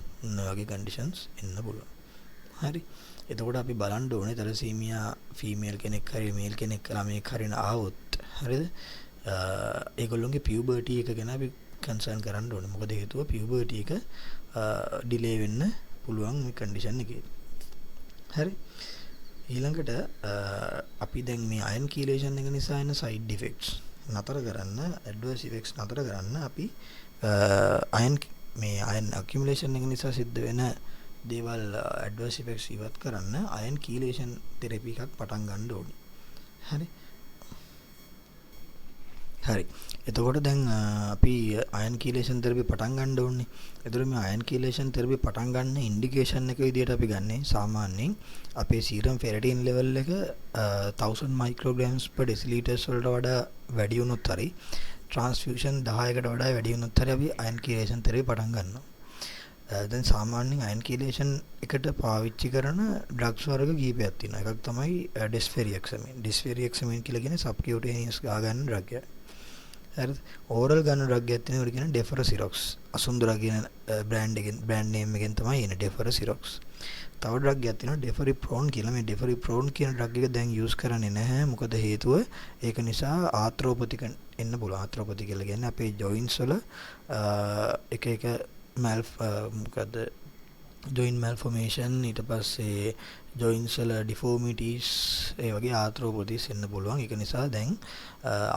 වගේ conditions එන්න පුළුවන්. හරි. එතකොට අපි බලන්න ඕනේ තැලසීමියා ෆීමේල් කෙනෙක් හරි මේල් කෙනෙක් ළමයෙක් හරි ආවොත් හරිද? ඒගොල්ලොන්ගේ පියුබර්ටි එක ගැන අපි කන්සර්න් කරන්න ඕනේ. මොකද හේතුව පියුබර්ටි එක ඩිලේ වෙන්න පුළුවන් මේ කන්ඩිෂන් එකේ. හරි. ඊළඟට අපි දැන් මේ අයන් කීලේෂන් එක නිසා එන සයිඩ් ඉෆෙක්ට්ස් නතර කරන්න, ඇඩ්වර්ස් ඉෆෙක්ට්ස් නතර කරන්න අපි අයන් ඇකියුමුලේෂන් එක නිසා සිද්ධ වෙන දේවල් ඇඩ්වර්ස් ඉෆෙක්ට්ස් ඉවත් කරන්න අයන් කීලේෂන් තෙරපි එකක් පටන් ගන්න ඕනේ. හරි. හරි. එතකොට දැන් අපි අයන් කීලේෂන් තෙරපි පටන් ගන්න ඕනේ. එතකොට මේ අයන් කීලේෂන් තෙරපි පටන් ගන්න ඉන්ඩිකේෂන් එක විදිහට අපි ගන්නේ සාමාන්‍යයෙන් අපේ සීරම් ෆෙරටින් ලෙවල් එක 1000 මයික්‍රෝග්‍රෑම්ස් per deciliters වලට වඩා වැඩි වුණොත් හරි ට්‍රාන්ස්ෆියුෂන් 10කට වඩා වැඩි වුණොත් හරි අපි අයන් කීලේෂන් තෙරපි පටන් ගන්නවා. දැන් සාමාන්‍යයෙන් අයන් කීලේෂන් එකට පාවිච්චි කරන ඩ්‍රග්ස් වර්ග කීපයක් තියෙනවා. එකක් තමයි ඩෙස්ෆෙරියක්සමින්. ඩෙස්ෆෙරියක්සමින් කියලා කියන්නේ සබ්කියුටේනියස් ගා ගන්න ඩ්‍රග් එකක්. හරිද? ඕරල් ගන්න ඩ්‍රග් එකක් තියෙනවා. ඒකට කියන ඩෙෆරසිරොක්ස්. අසුන්දරා කියන බ්‍රෑන්ඩ් නේම් එකෙන් තමයි එන්නේ ඩෙෆරසිරොක්ස්. තව ඩ්‍රග් එකක් තියෙනවා ඩෙෆරිප්‍රෝන් කියලා. මේ ඩෙෆරිප්‍රෝන් කියන ඩ්‍රග් එක දැන් යූස් කරන්නේ නැහැ. මොකද හේතුව ඒක නිසා ආත්‍රෝපති එන්න පුළුවන්. ආත්‍රෝපති කියලා කියන්නේ අපේ ජොයින්ට්ස් වල එක එක මොකද joint malformation, ඊට පස්සේ joints වල deformities, ඒ වගේ ආත්‍රෝපොතිස් එන්න පුළුවන්. ඒක නිසා දැන්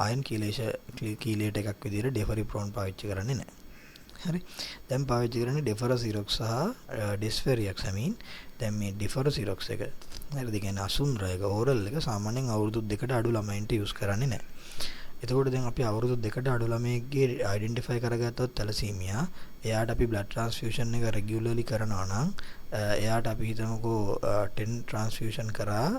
iron කීලේට එකක් විදිහට ඩෙෆරිප්‍රෝන් පාවිච්චි කරන්නේ නැහැ. හරි. දැන් පාවිච්චි කරන්නේ ඩෙෆරසිරොක්ස් සහ ඩෙස්ෆෙරියක්සමින්. දැන් මේ ඩෙෆරසිරොක්ස් එක හරිද? කියන්නේ අසුන්දර එක ඕරල් එක සාමාන්‍යයෙන් අවුරුදු 2කට අඩු ළමයින්ට යූස් කරන්නේ නැහැ. එතකොට දැන් අපි අවුරුදු 2කට අඩු ළමයෙක්ගේ අයිඩෙන්ටිෆයි කරගත්තොත් තැලසීමියා, එයාට අපි බ්ලඩ් ට්‍රාන්ස්ෆියුෂන් එක රෙගියුලර්ලි කරනවා නම් එයාට අපි හිතමුකෝ 10 ට්‍රාන්ස්ෆියුෂන් කරා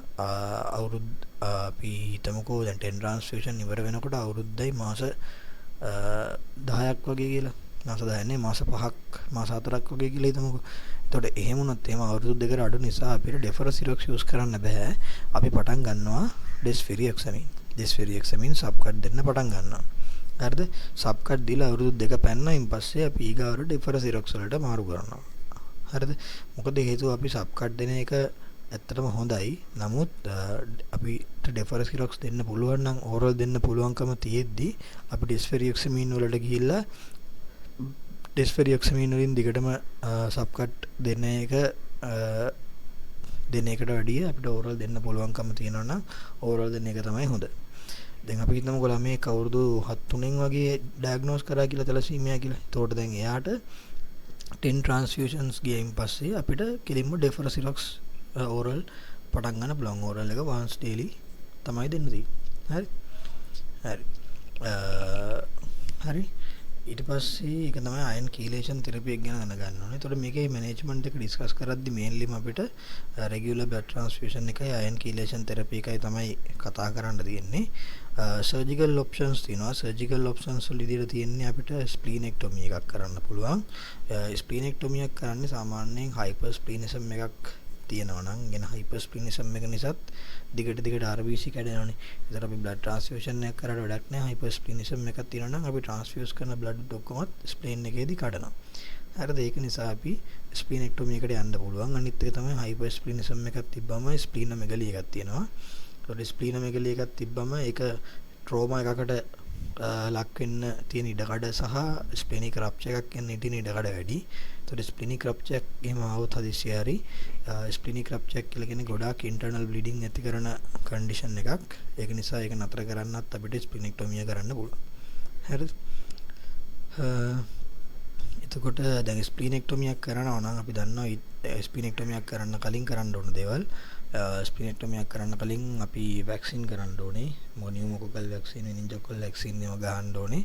අපි හිතමුකෝ දැන් 10 ට්‍රාන්ස්ෆියුෂන් ඉවර වෙනකොට අවුරුද්දයි මාස 10ක් වගේ කියලා. මාස 10 නේ, මාස 5ක් මාස 4ක් වගේ කියලා හිතමුකෝ. එතකොට එහෙම වුණොත් එහෙම අවුරුදු 2කට අඩු නිසා අපිට ඩෙෆරසිරොක්ස් යූස් කරන්න බෑ. අපි පටන් ගන්නවා ඩෙස්ෆෙරියක්සමින්. ඩෙස්ෆෙරියක්සමින් සබ්කට් දෙන්න පටන් ගන්නවා. හරිද? සබ්කට් දීලා අවුරුදු 2 පැන්නයින් පස්සේ අපි ඊගාවට ඩෙෆරසිරොක්ස් වලට මාරු කරනවා. හරිද? මොකද හේතුව අපි සබ්කට් දෙන එක ඇත්තටම හොඳයි. නමුත් අපිට ඩෙෆරසිරොක්ස් දෙන්න පුළුවන් නම් ඕරල් දෙන්න පුළුවන්කම තියෙද්දි අපි ඩෙස්ෆෙරියක්සමින් වලට ගිහිල්ලා ඩෙස්ෆෙරියක්සමින් වලින් දිගටම සබ්කට් දෙන එකට වැඩිය අපිට ඕරල් දෙන්න පුළුවන්කම තියෙනවා නම් ඕරල් දෙන එක තමයි හොඳ. දැන් අපි හිතමුකෝ ළමයෙක් අවුරුදු 7-3 වගේ ඩයග්නෝස් කරා කියලා තැලසීමියා කියලා. එතකොට දැන් එයාට 10 ට්‍රාන්ස්ෆියුෂන්ස් ගියයින් පස්සේ අපිට කෙලින්ම ඩෙෆරසිරොක්ස් ඕරල් පටන් ගන්න පුළුවන්. ඕරල් එක once daily තමයි දෙන්න තියෙන්නේ. හරි. හරි. ඊට පස්සේ ඒක තමයි අයන් කීලේෂන් තෙරපි එක ගැන දැනගන්න ඕනේ. එතකොට මේකේ මැනේජ්මන්ට් එක ඩිස්කස් කරද්දි මේන්ලිම අපිට රෙගියුලර් බ්ලඩ් ට්‍රාන්ස්ෆියුෂන් එකයි අයන් කීලේෂන් තෙරපි එකයි තමයි කතා කරන්න තියෙන්නේ. සර්ජිකල් ඔප්ෂන්ස් තියෙනවා. සර්ජිකල් ඔප්ෂන්ස් වල ඉදිරියට තියෙන්නේ අපිට ස්ප්ලීනෙක්ටොමි එකක් කරන්න පුළුවන්. ස්ප්ලීනෙක්ටොමි එක කරන්නේ සාමාන්‍යයෙන් හයිපර් ස්ප්ලීනිසම් එකක් තියෙනවා නම් ගෙන හයිපර් ස්ප්ලීනිසම් එක නිසාත් දිගට RBC කැඩෙනවානේ. ඒතර අපි බ්ලඩ් ට්‍රාන්ස්ෆියුෂන් එකක් කරලා වැඩක් නැහැ. හයිපර් ස්ප්ලීනිසම් එකක් තියෙනවා නම් අපි ට්‍රාන්ස්ෆියුස් කරන බ්ලඩ් ඔක්කොමත් ස්ප්ලීන් එකේදී කඩනවා. හරිද? ඒක නිසා අපි ස්ප්ලීනෙක්ටොමි එකට යන්න පුළුවන්. අනිත් එක තමයි හයිපර් ස්ප්ලීනිසම් එකක් තිබ්බම ස්ප්ලීනොමෙගලි එකක් තියෙනවා. ඒතකොට ස්ප්ලීනොමෙගලි එකක් තිබ්බම ඒක ට්‍රෝමා එකකට ලක් වෙන්න තියෙන ඉඩකඩ සහ ස්ප්ලෙනික් රප්චර් එකක් වෙන්න තියෙන ඉඩකඩ වැඩි. ඒතකොට ස්ප්ලෙනික් රප්චර් එකක් එහෙම આવොත් හදිස්සිය හරි ස්ප්ලෙනික් රප්චර් එක කියලා කියන්නේ ගොඩාක් ඉන්ටර්නල් බ්ලීඩින් ඇති කරන කන්ඩිෂන් එකක්. ඒක නිසා ඒක නතර කරන්නත් අපිට ස්ප්ලෙනෙක්ටොමිය කරන්න පුළුවන්. හරිද? එතකොට දැන් ස්ප්ලීනෙක්ටොමියක් කරනවා නම් අපි දන්නවා ස්ප්ලීනෙක්ටොමියක් කරන්න කලින් කරන්න ඕන දේවල්. ස්ප්ලීනෙක්ටොමියක් කරන්න කලින් අපි වැක්සින් කරන්න ඕනේ. මොනියුමොකොකල් වැක්සින්, මෙනින්ජොකොකල් වැක්සින් ඒවා ගහන්න ඕනේ.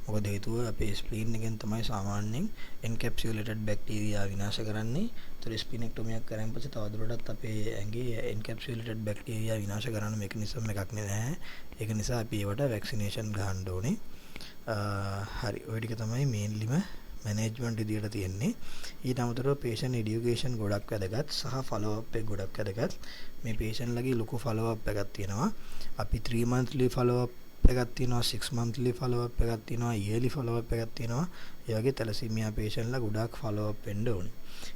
මොකද හේතුව අපේ ස්ප්ලීන් එකෙන් තමයි සාමාන්‍යයෙන් එන්කැප්සියුලේටඩ් බැක්ටීරියා විනාශ කරන්නේ. ඒතර ස්ප්ලීනෙක්ටොමියක් කරාන් පස්සේ තවදුරටත් අපේ ඇඟේ එන්කැප්සියුලේටඩ් බැක්ටීරියා විනාශ කරන්න මෙකනිසම් එකක් නැහැ. ඒක නිසා අපි ඒවට වැක්සිනේෂන් ගහන්න ඕනේ. හරි. ඔය ටික තමයි මේන්ලිම මැනේජ්මන්ට් විදියට තියෙන්නේ. ඊට අමතරව patient education ගොඩක් වැදගත් සහ follow up එක ගොඩක් වැදගත්. මේ patient ලගේ ලොකු follow up එකක් තියෙනවා. අපි 3 monthly follow up එකක් තියෙනවා, 6 monthly follow up එකක් තියෙනවා, yearly follow up එකක් තියෙනවා. ඒ වගේ තැලසීමියා patient ලා ගොඩක් follow up වෙන්න ඕනේ.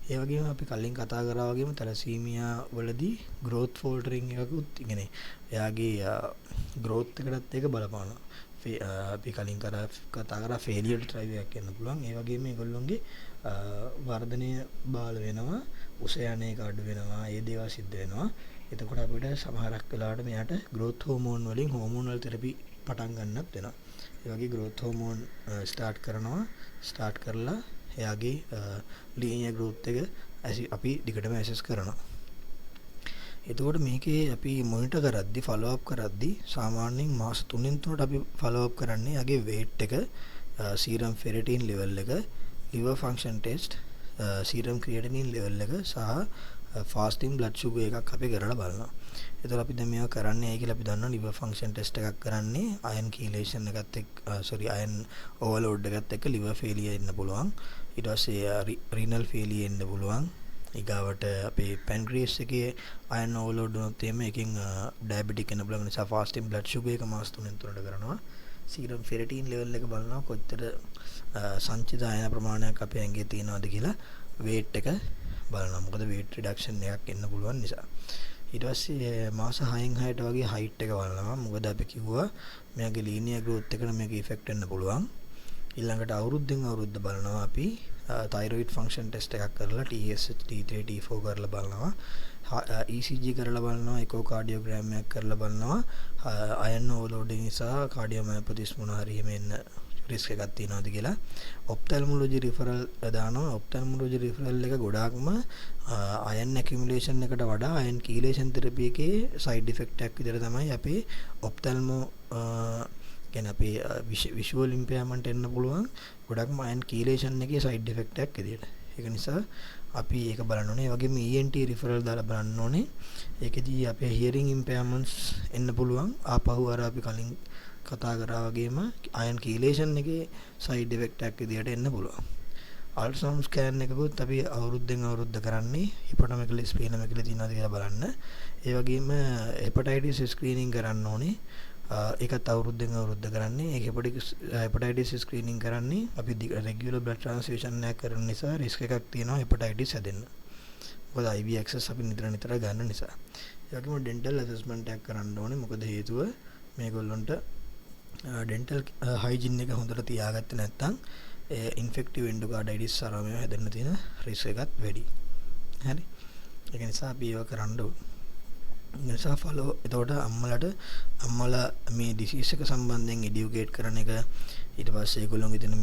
ඒ වගේම අපි කලින් කතා කරා වගේම තැලසීමියා වලදී growth faltering එකකුත් ඉන්නේ. එයාගේ growth එකටත් ඒක බලපානවා. අපි කලින් කතා කරා ෆේලියර් ඩ්‍රයිව් එකක් වෙන්න පුළුවන්. ඒ වගේම ඒගොල්ලොන්ගේ වර්ධනය බාල වෙනවා, උස යන එක අඩු වෙනවා, ඒ දේවල් සිද්ධ වෙනවා. එතකොට අපිට සමහරක් වෙලාවට මෙයාට growth hormone වලින් hormonal therapy පටන් ගන්නත් වෙනවා. ඒ වගේ growth hormone ස්ටාර්ට් කරලා එයාගේ linear growth එක අපි දිගටම ඇසස් කරනවා. එතකොට මේකේ අපි මොනිටර් කරද්දි follow up කරද්දි සාමාන්‍යයෙන් මාස 3න් 3ට අපි follow up කරන්නේ යගේ weight එක, serum ferritin level එක, liver function test, serum creatinine level එක සහ fasting blood sugar එකක් අපි කරලා බලනවා. එතකොට අපි දැන් මේවා කරන්නේ ඇයි කියලා අපි දන්නවා. liver function test එකක් කරන්නේ iron chelation එකත් එක්ක iron overload එකත් එක්ක liver failure එන්න පුළුවන්. ඊට පස්සේ renal failure එන්න පුළුවන්. ඊගාවට අපේ පැන්ක්‍රියස් එකේ අයන් ඕවර්ලෝඩ් වුණොත් එහෙම එකකින් ඩයබටික් වෙන බලන නිසා ෆාස්ටින් බ්ලඩ් ෂුගර් එක මාස 3න් 3ට කරනවා. සීරම් ෆෙරටින් ලෙවල් එක බලනවා කොච්චර සංචිත අයන ප්‍රමාණයක් අපේ ඇඟේ තියෙනවද කියලා. weight එක බලනවා. මොකද weight reduction එකක් එන්න පුළුවන් නිසා. ඊට පස්සේ මාස 6න් 6ට වගේ height එක බලනවා. මොකද අපි කිව්වා මෙයාගේ linear growth එකට මේක effect වෙන්න පුළුවන්. ඊළඟට අවුරුද්දෙන් අවුරුද්ද බලනවා අපි thyroid function test එකක් කරලා TSH T3 T4 කරලා බලනවා. ECG කරලා බලනවා, echocardiogram එකක් කරලා බලනවා. iron overload නිසා cardiomyopathy මොන හරි එහෙම එන්න risk එකක් තියෙනවද කියලා. ophthalmology referral දානවා. ophthalmology referral එක ගොඩාක්ම iron accumulation එකට වඩා iron chelation therapy එකේ side effect එකක් විදිහට තමයි අපේ ophthalmo කියන්නේ අපේ visual impairment එන්න පුළුවන්. ගොඩක්ම iron chelation එකේ side effect එකක් විදිහට. ඒක නිසා අපි ඒක බලන්න ඕනේ. ඒ වගේම ENT referral දාලා බලන්න ඕනේ. ඒකෙදී අපේ hearing impairments එන්න පුළුවන්. ආපහු අර අපි කලින් කතා කරා වගේම iron chelation එකේ side effect එකක් විදිහට එන්න පුළුවන්. ultrasound scan එකකුත් අපි අවුරුද්දෙන් අවුරුද්ද කරන්නේ hepatomegaly splenomegaly තියෙනවද කියලා බලන්න. ඒ වගේම hepatitis screening කරන්න ඕනේ. ඒකත් අවුරුද්දෙන් අවුරුද්ද කරන්නේ. ඒක hepatitis screening කරන්නේ අපි regular blood transfusion එකක් කරන නිසා risk එකක් තියෙනවා hepatitis හැදෙන්න. මොකද IV access අපි නිතර ගන්න නිසා. ඒ වගේම dental assessment එකක් කරන්න ඕනේ. මොකද හේතුව මේගොල්ලන්ට dental hygiene එක හොඳට තියාගත්තේ නැත්නම් infective endocarditis සරමය හැදෙන්න තියෙන risk එකත් වැඩි. හරි. ඒක නිසා අපි ඒව කරන්න ඕනේ. නිසා follow එතකොට අම්මලා මේ disease එක සම්බන්ධයෙන් educate කරන එක, ඊට පස්සේ ඒගොල්ලෝගේ තියෙන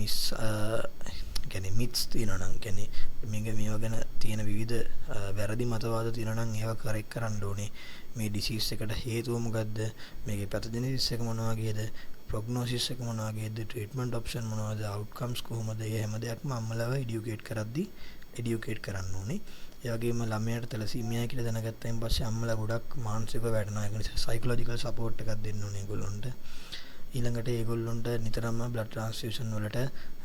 කියන්නේ myths තියෙනවා නම්, කියන්නේ මේවා ගැන තියෙන විවිධ වැරදි මතවාද තියෙනවා නම් ඒවා correct කරන්න ඕනේ. මේ disease එකට හේතුව මොකද්ද? මේකේ pathogenesis එක මොන වගේද? ප්‍රොග්නොසිස් එක මොන වගේද, ට්‍රීට්මන්ට් ඔප්ෂන් මොනවද, අවුට්කම්ස් කොහොමද, ඒ හැම දෙයක්ම අම්මලාව එඩියුකේට් කරද්දී එඩියුකේට් කරන්න ඕනේ. ඒ වගේම ළමයාට තැලසීමියා කියලා දැනගත්තයින් පස්සේ අම්මලා ගොඩක් මානසිකව වැටෙනවා. ඒක නිසා සයිකොලොජිකල් සපෝට් එකක් දෙන්න ඕනේ ඒගොල්ලොන්ට. ඊළඟට ඒගොල්ලොන්ට නිතරම බ්ලඩ් ට්‍රාන්ස්ෆියුෂන් වලට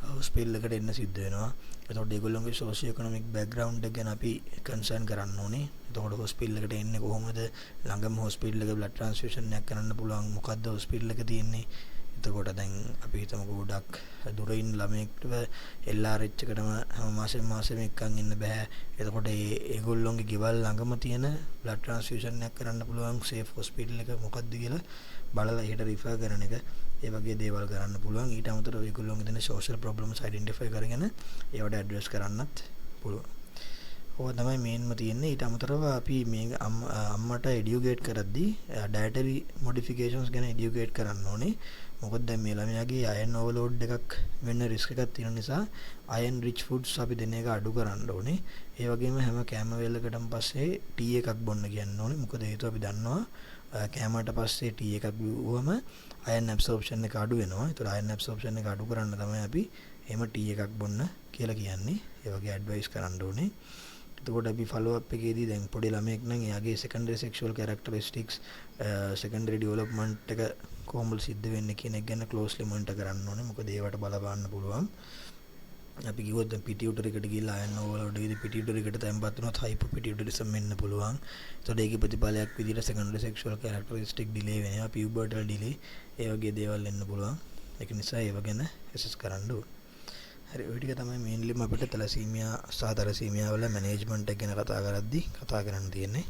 හොස්පිටල් එකට එන්න සිද්ධ වෙනවා. එතකොට ඒගොල්ලොන්ගේ සෝෂියෝ ඉකොනොමික් බෑග්ග්‍රවුන්ඩ් එක ගැන අපි කන්සර්න් කරන්න ඕනේ. එතකොට හොස්පිටල් එකට එන්නේ කොහොමද? ළඟම හොස්පිටල් එක බ්ලඩ් ට්‍රාන්ස්ෆියුෂන් එකක් කරන්න පුළුවන්. මොකද්ද හොස්පිටල් එක තියෙන්නේ? එතකොට දැන් අපි හිතමුකෝ ගොඩක් දුර ඉන්න ළමයෙක්ට LRH එකටම හැම මාසෙම එක්කන් ඉන්න බෑ. එතකොට ඒගොල්ලොන්ගේ ගෙවල් ළඟම තියෙන බ්ලඩ් ට්‍රාන්ස්ෆියුෂන් එකක් කරන්න පුළුවන් සේෆ් හොස්පිටල් එක මොකක්ද කියලා බලලා එහෙට රිෆර් කරන එක, ඒ වගේ දේවල් කරන්න පුළුවන්. ඊට අමතරව ඒගොල්ලොන්ගේ තියෙන සෝෂල් ප්‍රොබ්ලම්ස් අයිඩෙන්ටිෆයි කරගෙන ඒවට ඇඩ්‍රස් කරන්නත් පුළුවන්. ඕවා තමයි මේන්ම තියෙන්නේ. ඊට අමතරව අපි මේ අම්මට එඩියුකේට් කරද්දී ඩයටරි මොඩිෆිකේෂන්ස් ගැන එඩියුකේට් කරන්න ඕනේ. මොකද දැන් මේ ළමයාගේ අයන් ඕවර්ලෝඩ් එකක් වෙන්න රිස්ක් එකක් තියෙන නිසා අයන් රිච් ෆුඩ්ස් අපි දෙන එක අඩු කරන්න ඕනේ. ඒ වගේම හැම කෑම වේලකටම පස්සේ ටී එකක් බොන්න කියන්න ඕනේ. මොකද හේතුව අපි දන්නවා කෑමකට පස්සේ ටී එකක් බිව්වම අයන් ඇබ්සෝප්ෂන් එක අඩු වෙනවා. ඒතර අයන් ඇබ්සෝප්ෂන් එක අඩු කරන්න තමයි අපි එහෙම ටී එකක් බොන්න කියලා කියන්නේ. ඒ වගේ ඇඩ්වයිස් කරන්න ඕනේ. එතකොට අපි ෆලෝ අප් එකේදී දැන් පොඩි ළමයෙක් නම් එයාගේ secondary sexual characteristics secondary development එක කොහොමද සිද්ධ වෙන්නේ කියන එක ගැන ක්ලෝස්ලි මොනිටර් කරන්න ඕනේ. මොකද ඒවට බලපාන්න පුළුවන්. අපි කිව්වොත් දැන් පිටියුටර් එකට ගිහලා අයන් ඕවර්ලෝඩ් එකේදී පිටියුටර් එකට තැම්පත් වුණොත් හයිපෝපිටියුටරිසම් වෙන්න පුළුවන්. ඒතකොට ඒකේ ප්‍රතිඵලයක් විදිහට සෙකන්ඩරි සෙක්ෂුවල් කැරක්ටරිස්ටික් ඩිලේ වෙනවා, පියුබර්ටල් ඩිලේ, ඒ වගේ දේවල් එන්න පුළුවන්. ඒක නිසා ඒව ගැන ඇසස් කරන්න ඕනේ. හරි, ඔය ටික තමයි මේන්ලිම අපිට තැලසීමියා සහ තැලසීමියා වල මැනේජ්මන්ට් එක ගැන කතා කරද්දී කතා කරන්න තියෙන්නේ.